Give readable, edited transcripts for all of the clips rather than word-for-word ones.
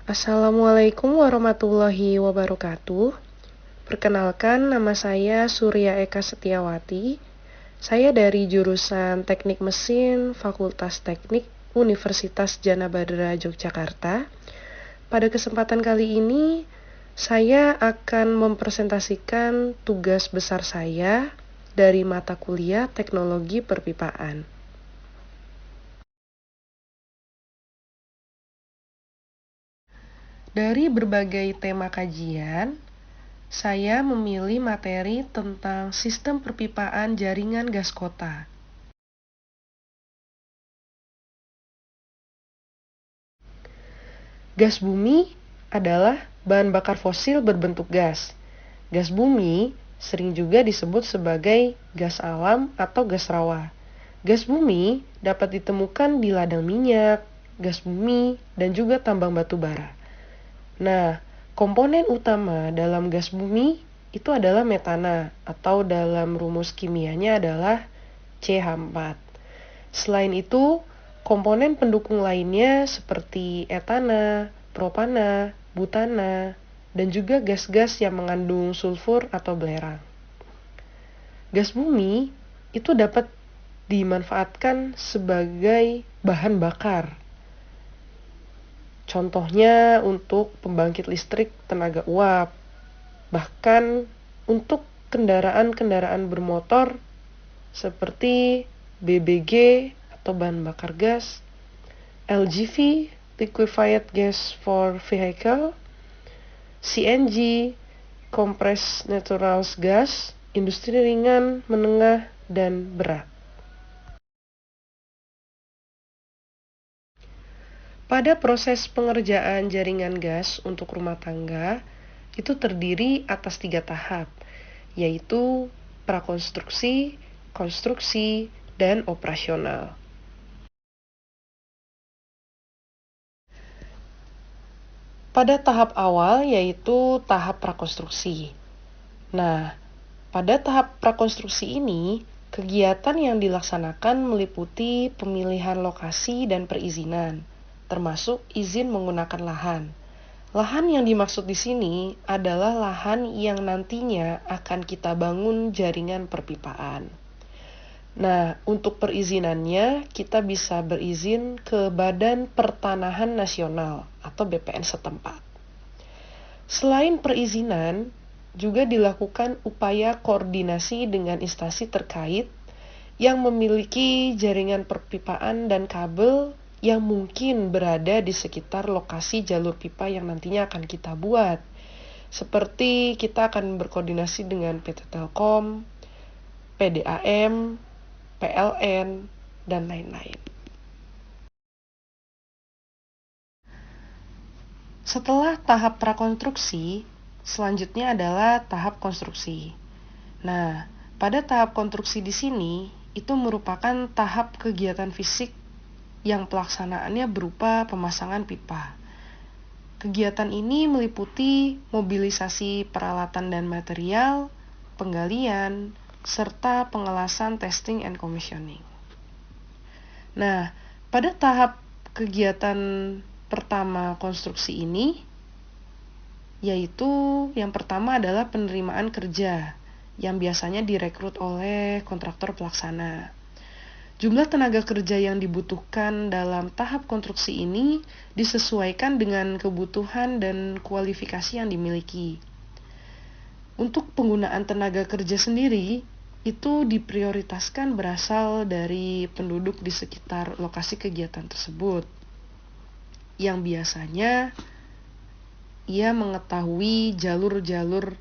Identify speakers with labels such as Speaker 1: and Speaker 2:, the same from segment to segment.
Speaker 1: Assalamualaikum warahmatullahi wabarakatuh. Perkenalkan, nama saya Surya Eka Setiawati. Saya dari jurusan Teknik Mesin, Fakultas Teknik, Universitas Jana Badra, Yogyakarta. Pada kesempatan kali ini, saya akan mempresentasikan tugas besar saya dari mata kuliah Teknologi Perpipaan. Dari berbagai tema kajian, saya memilih materi tentang sistem perpipaan jaringan gas kota. Gas bumi adalah bahan bakar fosil berbentuk gas. Gas bumi sering juga disebut sebagai gas alam atau gas rawa. Gas bumi dapat ditemukan di ladang minyak, gas bumi, dan juga tambang batu bara. Nah, komponen utama dalam gas bumi itu adalah metana atau dalam rumus kimianya adalah CH4. Selain itu, komponen pendukung lainnya seperti etana, propana, butana, dan juga gas-gas yang mengandung sulfur atau belerang. Gas bumi itu dapat dimanfaatkan sebagai bahan bakar. Contohnya untuk pembangkit listrik tenaga uap, bahkan untuk kendaraan-kendaraan bermotor seperti BBG atau bahan bakar gas, LGV (Liquefied Gas for Vehicle), CNG (Compressed Natural Gas), industri ringan, menengah, dan berat. Pada proses pengerjaan jaringan gas untuk rumah tangga, itu terdiri atas 3 tahap, yaitu prakonstruksi, konstruksi, dan operasional. Pada tahap awal yaitu tahap prakonstruksi. Nah, pada tahap prakonstruksi ini, kegiatan yang dilaksanakan meliputi pemilihan lokasi dan perizinan, termasuk izin menggunakan lahan. Lahan yang dimaksud di sini adalah lahan yang nantinya akan kita bangun jaringan perpipaan. Nah, untuk perizinannya, kita bisa berizin ke Badan Pertanahan Nasional atau BPN setempat. Selain perizinan, juga dilakukan upaya koordinasi dengan instansi terkait yang memiliki jaringan perpipaan dan kabel yang mungkin berada di sekitar lokasi jalur pipa yang nantinya akan kita buat. Seperti kita akan berkoordinasi dengan PT Telkom, PDAM, PLN, dan lain-lain. Setelah tahap prakonstruksi, selanjutnya adalah tahap konstruksi. Nah, pada tahap konstruksi di sini, itu merupakan tahap kegiatan fisik yang pelaksanaannya berupa pemasangan pipa. Kegiatan ini meliputi mobilisasi peralatan dan material, penggalian, serta pengelasan testing and commissioning. Nah, pada tahap kegiatan pertama konstruksi ini, yaitu yang pertama adalah penerimaan kerja, yang biasanya direkrut oleh kontraktor pelaksana. Jumlah tenaga kerja yang dibutuhkan dalam tahap konstruksi ini disesuaikan dengan kebutuhan dan kualifikasi yang dimiliki. Untuk penggunaan tenaga kerja sendiri, itu diprioritaskan berasal dari penduduk di sekitar lokasi kegiatan tersebut, yang biasanya ia mengetahui jalur-jalur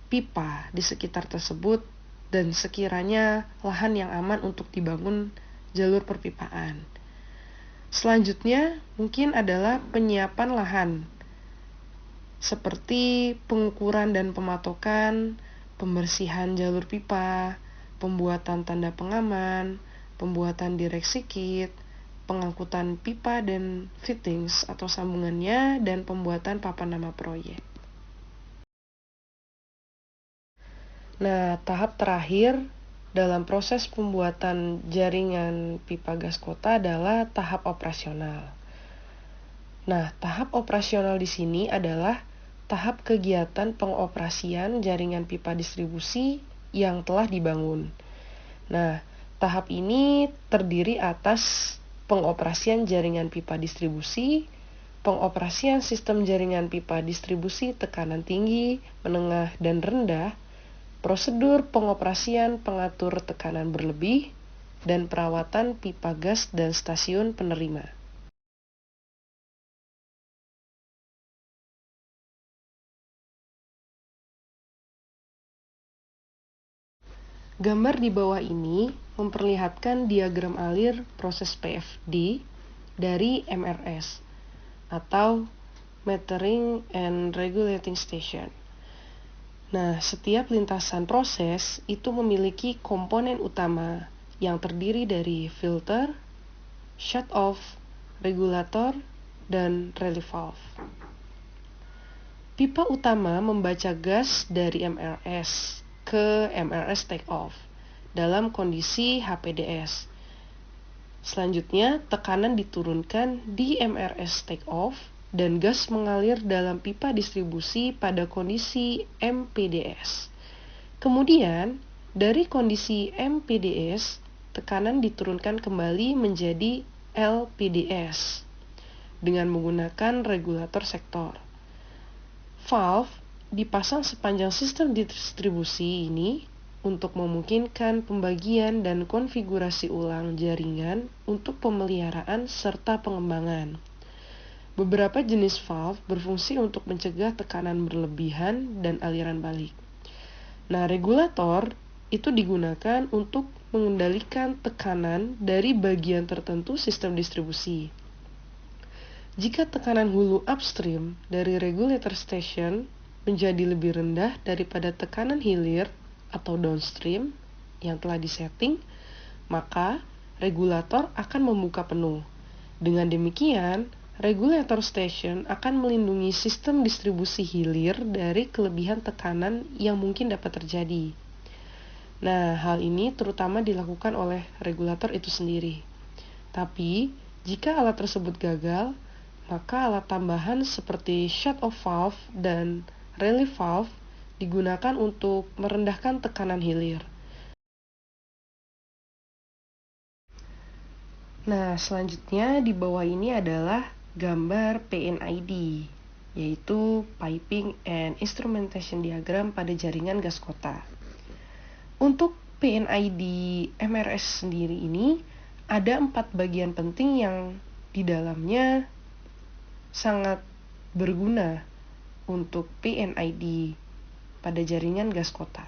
Speaker 1: pipa di sekitar tersebut dan sekiranya lahan yang aman untuk dibangun jalur perpipaan. Selanjutnya mungkin adalah penyiapan lahan, seperti pengukuran dan pematokan, pembersihan jalur pipa, pembuatan tanda pengaman, pembuatan direksi kit, pengangkutan pipa dan fittings atau sambungannya, dan pembuatan papan nama proyek. Nah, tahap terakhir dalam proses pembuatan jaringan pipa gas kota adalah tahap operasional. Nah, tahap operasional di sini adalah tahap kegiatan pengoperasian jaringan pipa distribusi yang telah dibangun. Nah, tahap ini terdiri atas pengoperasian jaringan pipa distribusi, pengoperasian sistem jaringan pipa distribusi tekanan tinggi, menengah, dan rendah, prosedur pengoperasian pengatur tekanan berlebih, dan perawatan pipa gas dan stasiun penerima. Gambar di bawah ini memperlihatkan diagram alir proses PFD dari MRS atau Metering and Regulating Station. Nah, setiap lintasan proses itu memiliki komponen utama yang terdiri dari filter, shut-off, regulator, dan relief valve. Pipa utama membaca gas dari MRS ke MRS take-off dalam kondisi HPDS. Selanjutnya, tekanan diturunkan di MRS take-off dan gas mengalir dalam pipa distribusi pada kondisi MPDS. Kemudian, dari kondisi MPDS, tekanan diturunkan kembali menjadi LPDS dengan menggunakan regulator sektor. Valve dipasang sepanjang sistem distribusi ini untuk memungkinkan pembagian dan konfigurasi ulang jaringan untuk pemeliharaan serta pengembangan. Beberapa jenis valve berfungsi untuk mencegah tekanan berlebihan dan aliran balik. Nah, regulator itu digunakan untuk mengendalikan tekanan dari bagian tertentu sistem distribusi. Jika tekanan hulu upstream dari regulator station menjadi lebih rendah daripada tekanan hilir atau downstream yang telah disetting, maka regulator akan membuka penuh. Dengan demikian, regulator station akan melindungi sistem distribusi hilir dari kelebihan tekanan yang mungkin dapat terjadi. Nah, hal ini terutama dilakukan oleh regulator itu sendiri. Tapi, jika alat tersebut gagal, maka alat tambahan seperti shut-off valve dan relief valve digunakan untuk merendahkan tekanan hilir. Nah, selanjutnya di bawah ini adalah gambar PNID, yaitu Piping and Instrumentation Diagram pada jaringan gas kota. Untuk PNID MRS sendiri ini, ada 4 bagian penting yang di dalamnya sangat berguna untuk PNID pada jaringan gas kota,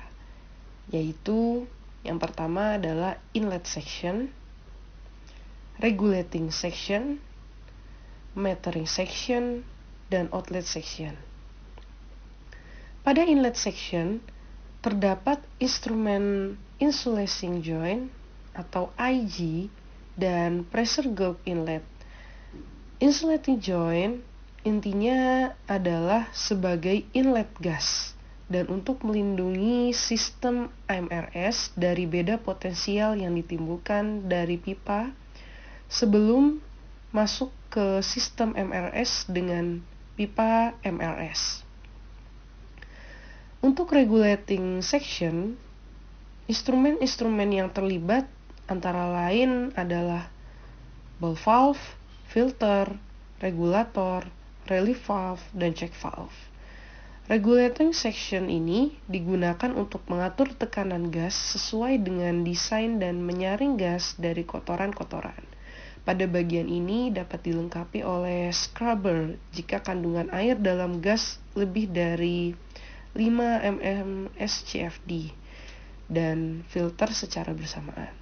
Speaker 1: yaitu yang pertama adalah inlet section, regulating section, metering section, dan outlet section. Pada inlet section terdapat instrumen insulating joint atau IG dan pressure gauge inlet. Insulating joint intinya adalah sebagai inlet gas dan untuk melindungi sistem MRS dari beda potensial yang ditimbulkan dari pipa sebelum masuk ke sistem MRS dengan pipa MRS. Untuk regulating section, instrumen-instrumen yang terlibat antara lain adalah ball valve, filter, regulator, relief valve, dan check valve. Regulating section ini digunakan untuk mengatur tekanan gas sesuai dengan desain dan menyaring gas dari kotoran-kotoran. Pada bagian ini dapat dilengkapi oleh scrubber jika kandungan air dalam gas lebih dari 5 mmSCFD dan filter secara bersamaan.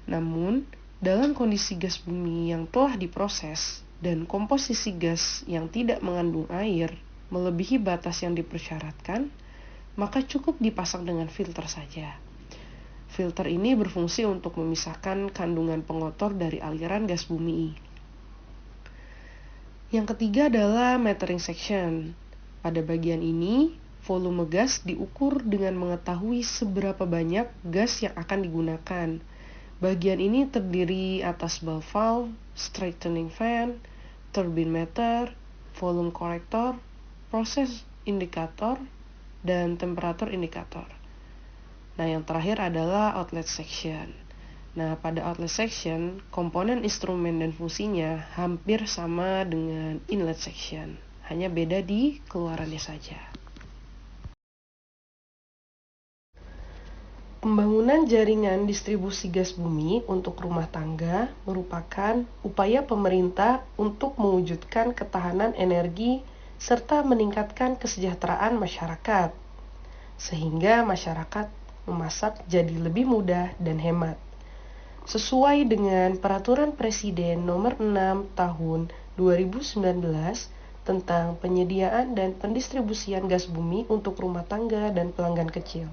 Speaker 1: Namun, dalam kondisi gas bumi yang telah diproses dan komposisi gas yang tidak mengandung air melebihi batas yang dipersyaratkan, maka cukup dipasang dengan filter saja. Filter ini berfungsi untuk memisahkan kandungan pengotor dari aliran gas bumi. Yang ketiga adalah metering section. Pada bagian ini, volume gas diukur dengan mengetahui seberapa banyak gas yang akan digunakan. Bagian ini terdiri atas ball valve, straightening fan, turbine meter, volume corrector, proses indikator, dan temperatur indikator. Nah, yang terakhir adalah outlet section. Nah, pada outlet section, komponen instrumen dan fungsinya hampir sama dengan inlet section, hanya beda di keluarannya saja. Pembangunan jaringan distribusi gas bumi untuk rumah tangga merupakan upaya pemerintah untuk mewujudkan ketahanan energi serta meningkatkan kesejahteraan masyarakat, sehingga masyarakat memasak jadi lebih mudah dan hemat. Sesuai dengan Peraturan Presiden Nomor 6 Tahun 2019 tentang penyediaan dan pendistribusian gas bumi untuk rumah tangga dan pelanggan kecil.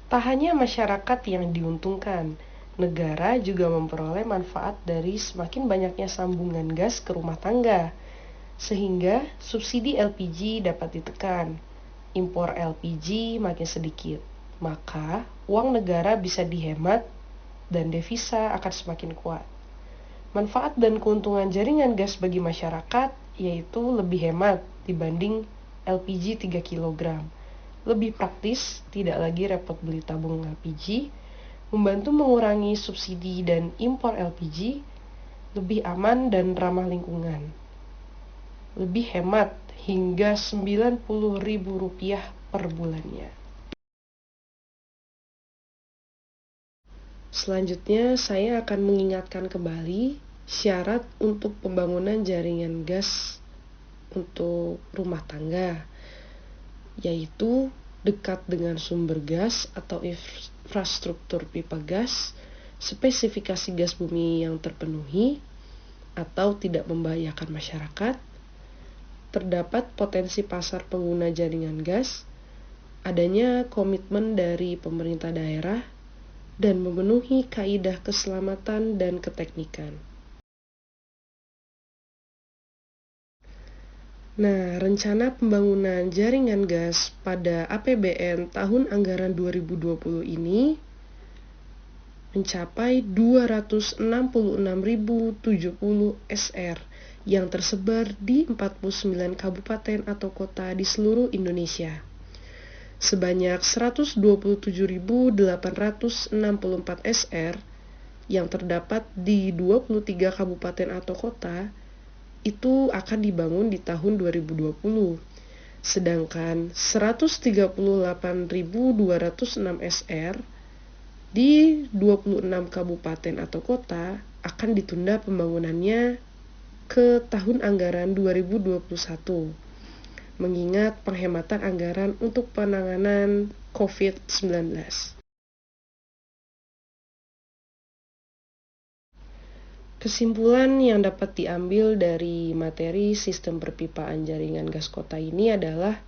Speaker 1: Tak hanya masyarakat yang diuntungkan, negara juga memperoleh manfaat dari semakin banyaknya sambungan gas ke rumah tangga, sehingga subsidi LPG dapat ditekan, impor LPG makin sedikit, maka uang negara bisa dihemat dan devisa akan semakin kuat. Manfaat dan keuntungan jaringan gas bagi masyarakat yaitu lebih hemat dibanding LPG 3 kg. Lebih praktis, tidak lagi repot beli tabung LPG, membantu mengurangi subsidi dan impor LPG, lebih aman dan ramah lingkungan. Lebih hemat hingga Rp90.000 per bulannya. Selanjutnya, saya akan mengingatkan kembali syarat untuk pembangunan jaringan gas untuk rumah tangga, yaitu dekat dengan sumber gas atau infrastruktur pipa gas, spesifikasi gas bumi yang terpenuhi atau tidak membahayakan masyarakat, terdapat potensi pasar pengguna jaringan gas, adanya komitmen dari pemerintah daerah, dan memenuhi kaidah keselamatan dan keteknikan. Nah, rencana pembangunan jaringan gas pada APBN tahun anggaran 2020 ini mencapai 266.070 SR yang tersebar di 49 kabupaten atau kota di seluruh Indonesia. Sebanyak 127.864 SR yang terdapat di 23 kabupaten atau kota itu akan dibangun di tahun 2020, sedangkan 138.206 SR di 26 kabupaten atau kota akan ditunda pembangunannya ke tahun anggaran 2021, mengingat penghematan anggaran untuk penanganan COVID-19. Kesimpulan yang dapat diambil dari materi sistem perpipaan jaringan gas kota ini adalah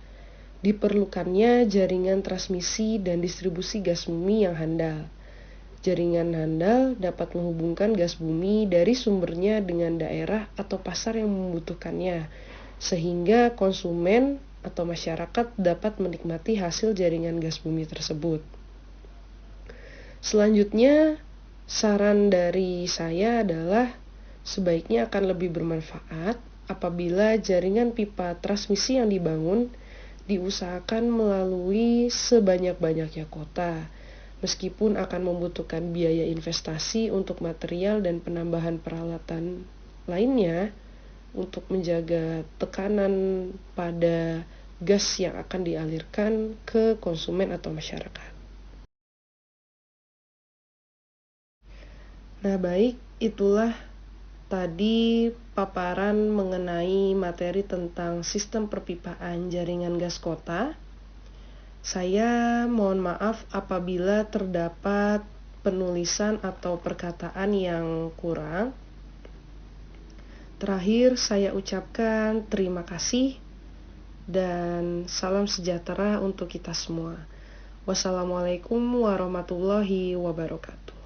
Speaker 1: diperlukannya jaringan transmisi dan distribusi gas bumi yang handal. Jaringan handal dapat menghubungkan gas bumi dari sumbernya dengan daerah atau pasar yang membutuhkannya, sehingga konsumen atau masyarakat dapat menikmati hasil jaringan gas bumi tersebut. Selanjutnya, saran dari saya adalah sebaiknya akan lebih bermanfaat apabila jaringan pipa transmisi yang dibangun diusahakan melalui sebanyak-banyaknya kota, meskipun akan membutuhkan biaya investasi untuk material dan penambahan peralatan lainnya untuk menjaga tekanan pada gas yang akan dialirkan ke konsumen atau masyarakat. Nah, baik, itulah tadi paparan mengenai materi tentang sistem perpipaan jaringan gas kota. Saya mohon maaf apabila terdapat penulisan atau perkataan yang kurang. Terakhir, saya ucapkan terima kasih dan salam sejahtera untuk kita semua. Wassalamualaikum warahmatullahi wabarakatuh.